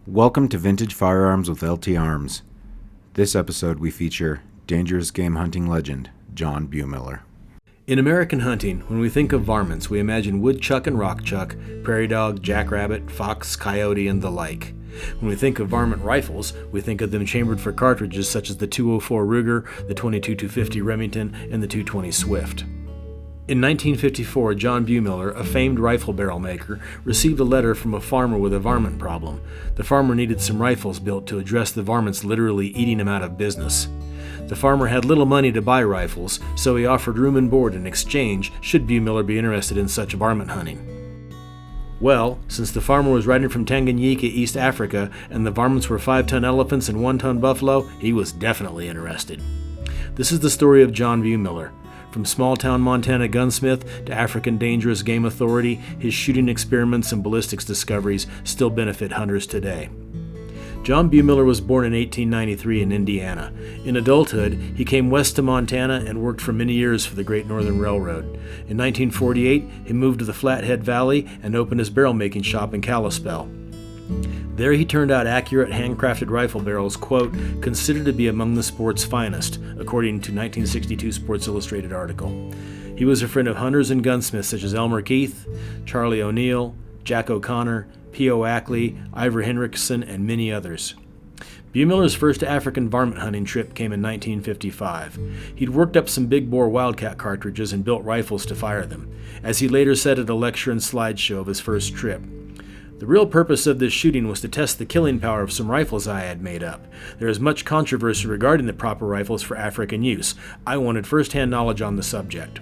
Welcome to Vintage Firearms with LT Arms. This episode we feature dangerous game hunting legend, John Buhmiller. In American hunting, when we think of varmints, we imagine woodchuck and rockchuck, prairie dog, jackrabbit, fox, coyote, and the like. When we think of varmint rifles, we think of them chambered for cartridges such as the .204 Ruger, the .22-250 Remington, and the .220 Swift. In 1954, John Buhmiller, a famed rifle barrel maker, received a letter from a farmer with a varmint problem. The farmer needed some rifles built to address the varmints literally eating him out of business. The farmer had little money to buy rifles, so he offered room and board in exchange should Buhmiller be interested in such varmint hunting. Well, since the farmer was riding from Tanganyika, East Africa, and the varmints were 5-ton elephants and 1-ton buffalo, he was definitely interested. This is the story of John Buhmiller. From small-town Montana gunsmith to African dangerous game authority, his shooting experiments and ballistics discoveries still benefit hunters today. John Buhmiller was born in 1893 in Indiana. In adulthood, he came west to Montana and worked for many years for the Great Northern Railroad. In 1948, he moved to the Flathead Valley and opened his barrel-making shop in Kalispell. There he turned out accurate handcrafted rifle barrels, quote, considered to be among the sport's finest, according to 1962 Sports Illustrated article. He was a friend of hunters and gunsmiths such as Elmer Keith, Charlie O'Neill, Jack O'Connor, P.O. Ackley, Ivor Henriksen, and many others. Buhmiller's first African varmint hunting trip came in 1955. He'd worked up some big-bore Wildcat cartridges and built rifles to fire them, as he later said at a lecture and slideshow of his first trip. The real purpose of this shooting was to test the killing power of some rifles I had made up. There is much controversy regarding the proper rifles for African use. I wanted first-hand knowledge on the subject.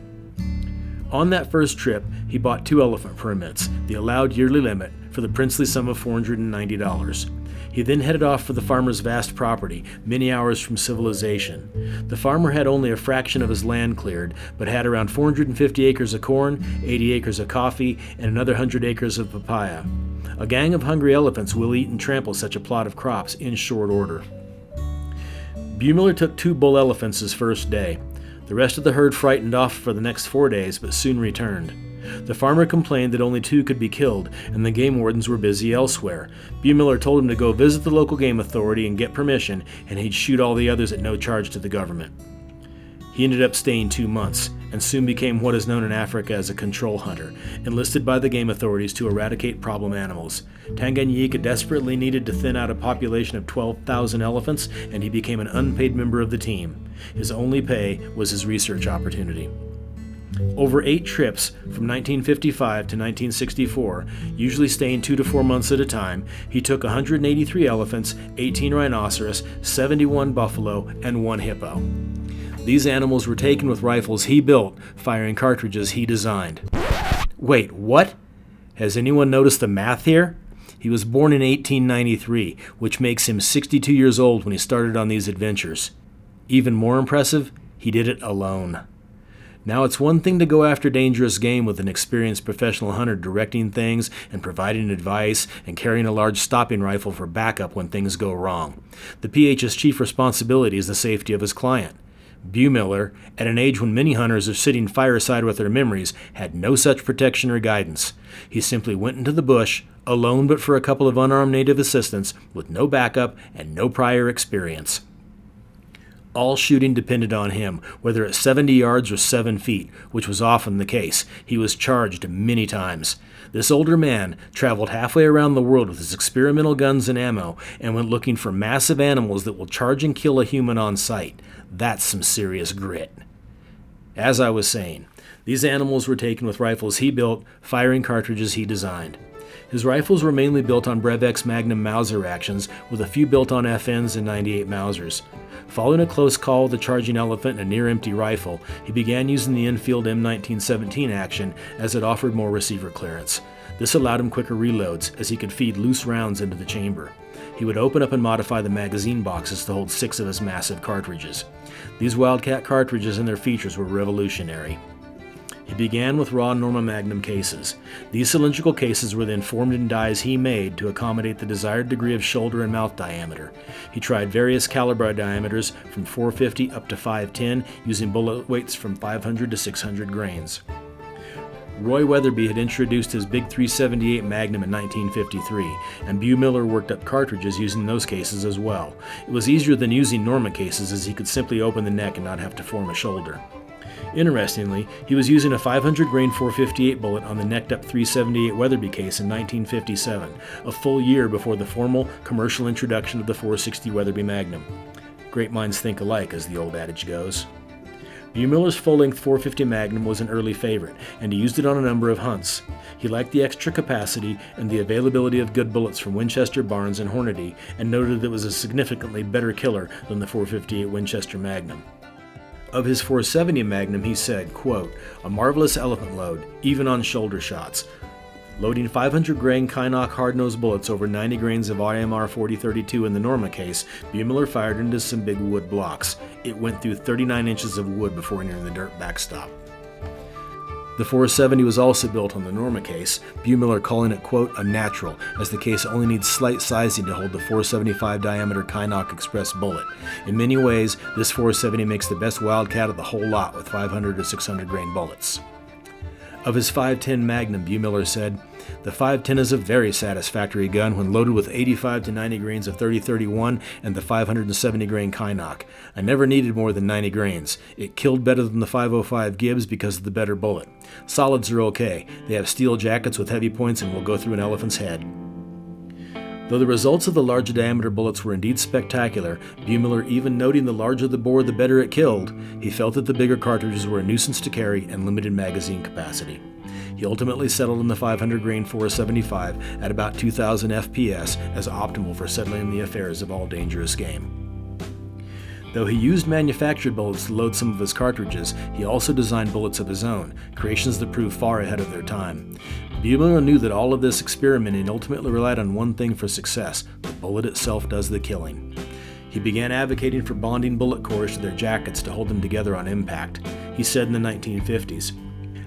On that first trip, he bought 2 elephant permits, the allowed yearly limit, for the princely sum of $490. He then headed off for the farmer's vast property, many hours from civilization. The farmer had only a fraction of his land cleared, but had around 450 acres of corn, 80 acres of coffee, and another 100 acres of papaya. A gang of hungry elephants will eat and trample such a plot of crops in short order. Buhmiller took 2 bull elephants his first day. The rest of the herd frightened off for the next 4 days, but soon returned. The farmer complained that only 2 could be killed, and the game wardens were busy elsewhere. Buhmiller told him to go visit the local game authority and get permission, and he'd shoot all the others at no charge to the government. He ended up staying 2 months, and soon became what is known in Africa as a control hunter, enlisted by the game authorities to eradicate problem animals. Tanganyika desperately needed to thin out a population of 12,000 elephants, and he became an unpaid member of the team. His only pay was his research opportunity. Over 8 trips from 1955 to 1964, usually staying 2 to 4 months at a time, he took 183 elephants, 18 rhinoceros, 71 buffalo, and 1 hippo. These animals were taken with rifles he built, firing cartridges he designed. Wait, what? Has anyone noticed the math here? He was born in 1893, which makes him 62 years old when he started on these adventures. Even more impressive, he did it alone. Now, it's one thing to go after dangerous game with an experienced professional hunter directing things and providing advice and carrying a large stopping rifle for backup when things go wrong. The PH's chief responsibility is the safety of his client. Buhmiller, at an age when many hunters are sitting fireside with their memories, had no such protection or guidance. He simply went into the bush, alone but for a couple of unarmed native assistants, with no backup and no prior experience. All shooting depended on him, whether at 70 yards or 7 feet, which was often the case. He was charged many times. This older man traveled halfway around the world with his experimental guns and ammo and went looking for massive animals that will charge and kill a human on sight. That's some serious grit. As I was saying, these animals were taken with rifles he built, firing cartridges he designed. His rifles were mainly built on Brevex Magnum Mauser actions, with a few built on FNs and 98 Mausers. Following a close call with a charging elephant and a near-empty rifle, he began using the Enfield M1917 action as it offered more receiver clearance. This allowed him quicker reloads, as he could feed loose rounds into the chamber. He would open up and modify the magazine boxes to hold 6 of his massive cartridges. These Wildcat cartridges and their features were revolutionary. He began with raw Norma Magnum cases. These cylindrical cases were then formed in dies he made to accommodate the desired degree of shoulder and mouth diameter. He tried various caliber diameters from 450 up to 510, using bullet weights from 500 to 600 grains. Roy Weatherby had introduced his Big 378 Magnum in 1953, and Buhmiller worked up cartridges using those cases as well. It was easier than using Norma cases, as he could simply open the neck and not have to form a shoulder. Interestingly, he was using a 500 grain .458 bullet on the necked up 378 Weatherby case in 1957, a full year before the formal commercial introduction of the .460 Weatherby Magnum. Great minds think alike, as the old adage goes. Buhmiller's full-length .450 Magnum was an early favorite, and he used it on a number of hunts. He liked the extra capacity and the availability of good bullets from Winchester, Barnes, and Hornady, and noted that it was a significantly better killer than the .458 Winchester Magnum. Of his .470 Magnum, he said, quote, "A marvelous elephant load, even on shoulder shots. Loading 500 grain Kynoch hard-nosed bullets over 90 grains of IMR 4032 in the Norma case, Buhmiller fired into some big wood blocks. It went through 39 inches of wood before nearing the dirt backstop." The .470 was also built on the Norma case, Buhmiller calling it, quote, "a natural," as the case only needs slight sizing to hold the .475 diameter Kynoch Express bullet. In many ways, this .470 makes the best Wildcat of the whole lot with 500 or 600 grain bullets. Of his .510 Magnum, Buhmiller said, "The .510 is a very satisfactory gun when loaded with 85 to 90 grains of .30-31 and the 570 grain Kynoch. I never needed more than 90 grains. It killed better than the .505 Gibbs because of the better bullet. Solids are okay. They have steel jackets with heavy points and will go through an elephant's head." Though the results of the larger diameter bullets were indeed spectacular, Buhmiller even noting the larger the bore the better it killed, he felt that the bigger cartridges were a nuisance to carry and limited magazine capacity. He ultimately settled on the 500 grain .475 at about 2,000 FPS as optimal for settling the affairs of all dangerous game. Though he used manufactured bullets to load some of his cartridges, he also designed bullets of his own, creations that proved far ahead of their time. Buhmiller knew that all of this experimenting ultimately relied on one thing for success: the bullet itself does the killing. He began advocating for bonding bullet cores to their jackets to hold them together on impact. He said in the 1950s,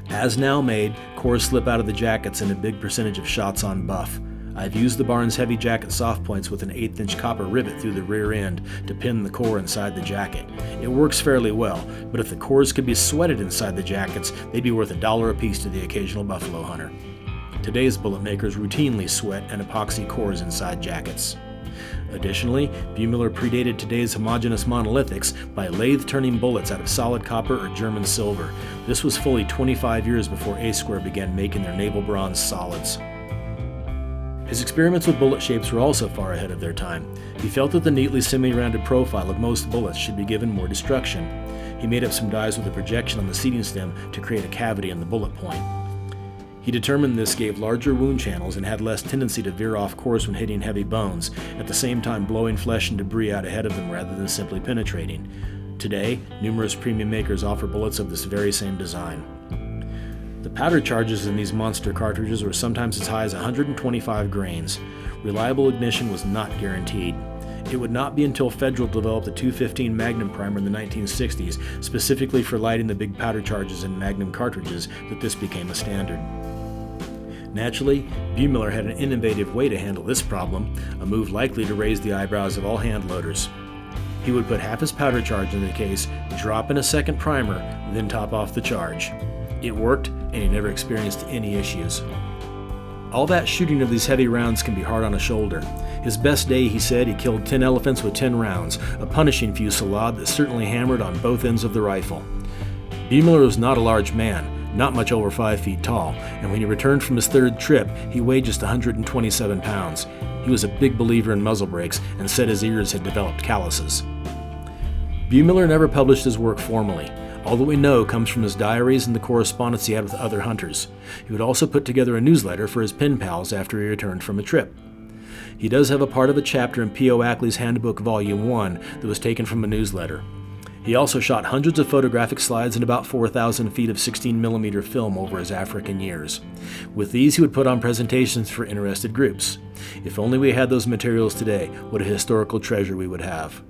"As now made, cores slip out of the jackets in a big percentage of shots on buff. I've used the Barnes Heavy Jacket soft points with an 1/8 inch copper rivet through the rear end to pin the core inside the jacket. It works fairly well, but if the cores could be sweated inside the jackets, they'd be worth $1 a piece to the occasional buffalo hunter. Today's bullet makers routinely sweat and epoxy cores inside jackets." Additionally, Buhmiller predated today's homogeneous monolithics by lathe-turning bullets out of solid copper or German silver. This was fully 25 years before A-Square began making their naval bronze solids. His experiments with bullet shapes were also far ahead of their time. He felt that the neatly semi-rounded profile of most bullets should be given more destruction. He made up some dies with a projection on the seating stem to create a cavity in the bullet point. He determined this gave larger wound channels and had less tendency to veer off course when hitting heavy bones, at the same time blowing flesh and debris out ahead of them rather than simply penetrating. Today, numerous premium makers offer bullets of this very same design. The powder charges in these monster cartridges were sometimes as high as 125 grains. Reliable ignition was not guaranteed. It would not be until Federal developed the .215 Magnum primer in the 1960s, specifically for lighting the big powder charges in Magnum cartridges, that this became a standard. Naturally, Buhmiller had an innovative way to handle this problem, a move likely to raise the eyebrows of all hand loaders. He would put half his powder charge in the case, drop in a second primer, then top off the charge. It worked, and he never experienced any issues. All that shooting of these heavy rounds can be hard on a shoulder. His best day, he said, he killed 10 elephants with 10 rounds, a punishing fusillade that certainly hammered on both ends of the rifle. Buhmiller was not a large man, not much over 5 feet tall, and when he returned from his third trip, he weighed just 127 pounds. He was a big believer in muzzle brakes and said his ears had developed calluses. Buhmiller never published his work formally. All that we know comes from his diaries and the correspondence he had with other hunters. He would also put together a newsletter for his pen pals after he returned from a trip. He does have a part of a chapter in P.O. Ackley's Handbook Volume 1 that was taken from a newsletter. He also shot hundreds of photographic slides and about 4,000 feet of 16mm film over his African years. With these, he would put on presentations for interested groups. If only we had those materials today, what a historical treasure we would have.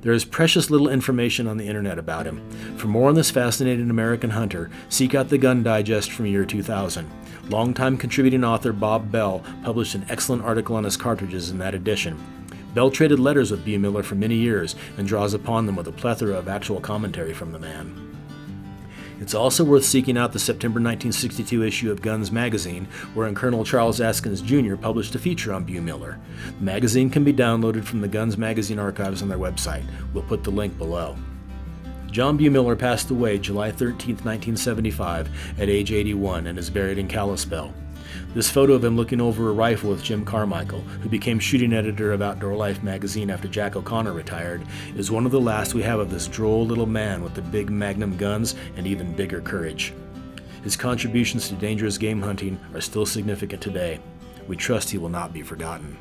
There is precious little information on the internet about him. For more on this fascinating American hunter, seek out the Gun Digest from year 2000. Longtime contributing author Bob Bell published an excellent article on his cartridges in that edition. Bell traded letters with Buhmiller for many years and draws upon them with a plethora of actual commentary from the man. It's also worth seeking out the September 1962 issue of Guns magazine, wherein Colonel Charles Askins Jr. published a feature on Buhmiller. The magazine can be downloaded from the Guns magazine archives on their website. We'll put the link below. John Buhmiller passed away July 13, 1975, at age 81 and is buried in Kalispell. This photo of him looking over a rifle with Jim Carmichael, who became shooting editor of Outdoor Life magazine after Jack O'Connor retired, is one of the last we have of this droll little man with the big magnum guns and even bigger courage. His contributions to dangerous game hunting are still significant today. We trust he will not be forgotten.